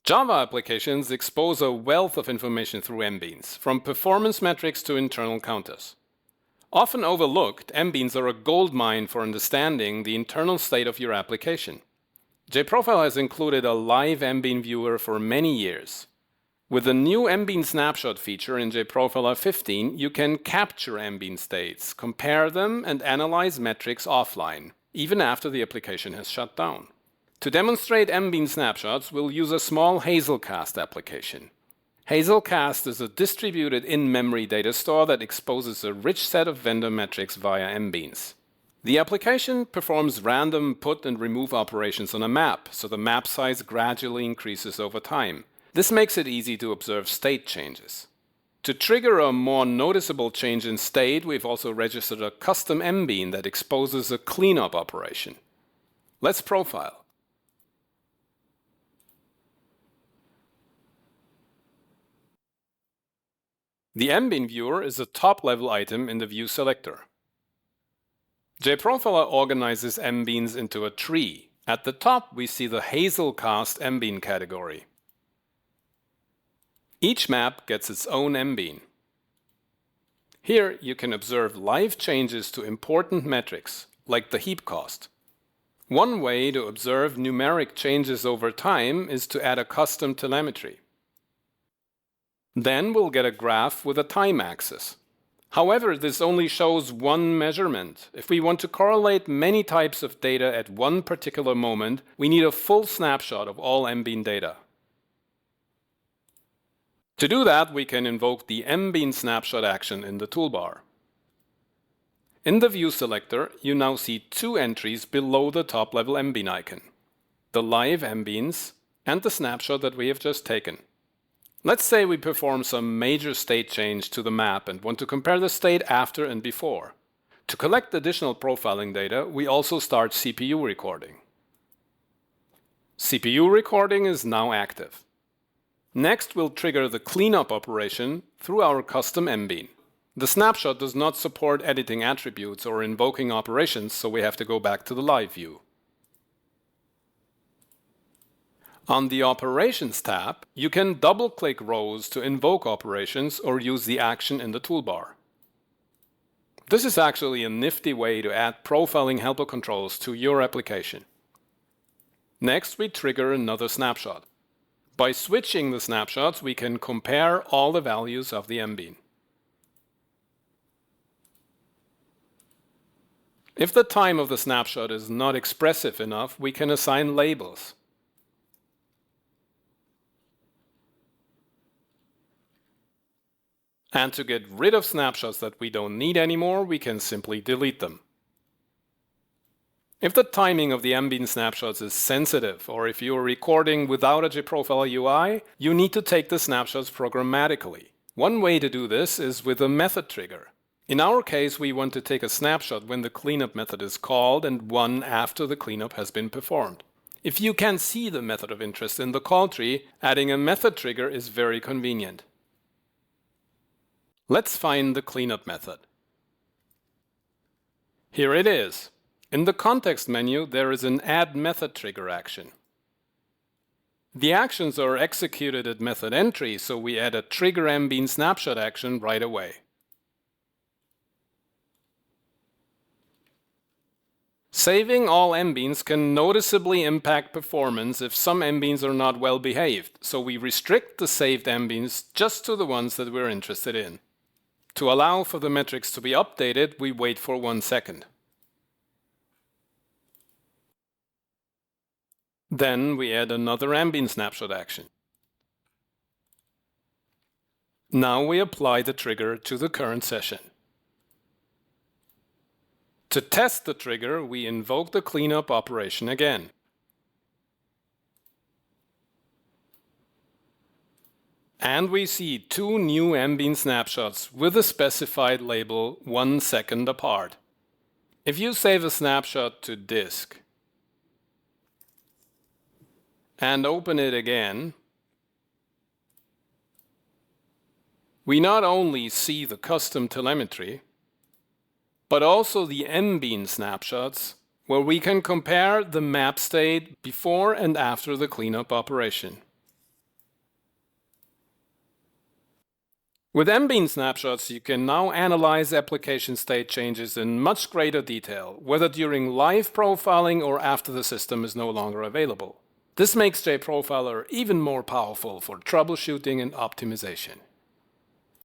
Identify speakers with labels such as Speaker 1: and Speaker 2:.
Speaker 1: Java applications expose a wealth of information through MBeans, from performance metrics to internal counters. Often overlooked, MBeans are a goldmine for understanding the internal state of your application. JProfiler has included a live MBean viewer for many years. With the new MBean snapshot feature in JProfiler 15, you can capture MBean states, compare them, and analyze metrics offline, even after the application has shut down. To demonstrate MBean snapshots, we'll use a small Hazelcast application. Hazelcast is a distributed in-memory data store that exposes a rich set of vendor metrics via MBeans. The application performs random put and remove operations on a map, so the map size gradually increases over time. This makes it easy to observe state changes. To trigger a more noticeable change in state, we've also registered a custom MBean that exposes a cleanup operation. Let's profile. The MBean viewer is a top-level item in the view selector. JProfiler organizes MBeans into a tree. At the top, we see the Hazelcast MBean category. Each map gets its own MBean. Here, you can observe live changes to important metrics, like the heap cost. One way to observe numeric changes over time is to add a custom telemetry. Then we'll get a graph with a time axis. However, this only shows one measurement. If we want to correlate many types of data at one particular moment, we need a full snapshot of all MBean data. To do that, we can invoke the MBean snapshot action in the toolbar. In the view selector, you now see two entries below the top-level MBean icon: the live MBeans and the snapshot that we have just taken. Let's say we perform some major state change to the map and want to compare the state after and before. To collect additional profiling data, we also start CPU recording. CPU recording is now active. Next, we'll trigger the cleanup operation through our custom MBean. The snapshot does not support editing attributes or invoking operations, so we have to go back to the live view. On the Operations tab, you can double-click rows to invoke operations or use the action in the toolbar. This is actually a nifty way to add profiling helper controls to your application. Next, we trigger another snapshot. By switching the snapshots, we can compare all the values of the MBean. If the time of the snapshot is not expressive enough, we can assign labels. And to get rid of snapshots that we don't need anymore, we can simply delete them. If the timing of the MBean snapshots is sensitive, or if you are recording without a JProfiler UI, you need to take the snapshots programmatically. One way to do this is with a method trigger. In our case, we want to take a snapshot when the cleanup method is called and one after the cleanup has been performed. If you can see the method of interest in the call tree, adding a method trigger is very convenient. Let's find the cleanup method. Here it is. In the context menu, there is an Add Method Trigger action. The actions are executed at method entry, so we add a Trigger MBean snapshot action right away. Saving all MBeans can noticeably impact performance if some MBeans are not well behaved, so we restrict the saved MBeans just to the ones that we're interested in. To allow for the metrics to be updated, we wait for 1 second. Then we add another MBean snapshot action. Now we apply the trigger to the current session. To test the trigger, we invoke the cleanup operation again. And we see two new MBean snapshots with a specified label 1 second apart. If you save a snapshot to disk and open it again, we not only see the custom telemetry, but also the MBean snapshots, where we can compare the map state before and after the cleanup operation. With MBean snapshots, you can now analyze application state changes in much greater detail, whether during live profiling or after the system is no longer available. This makes JProfiler even more powerful for troubleshooting and optimization.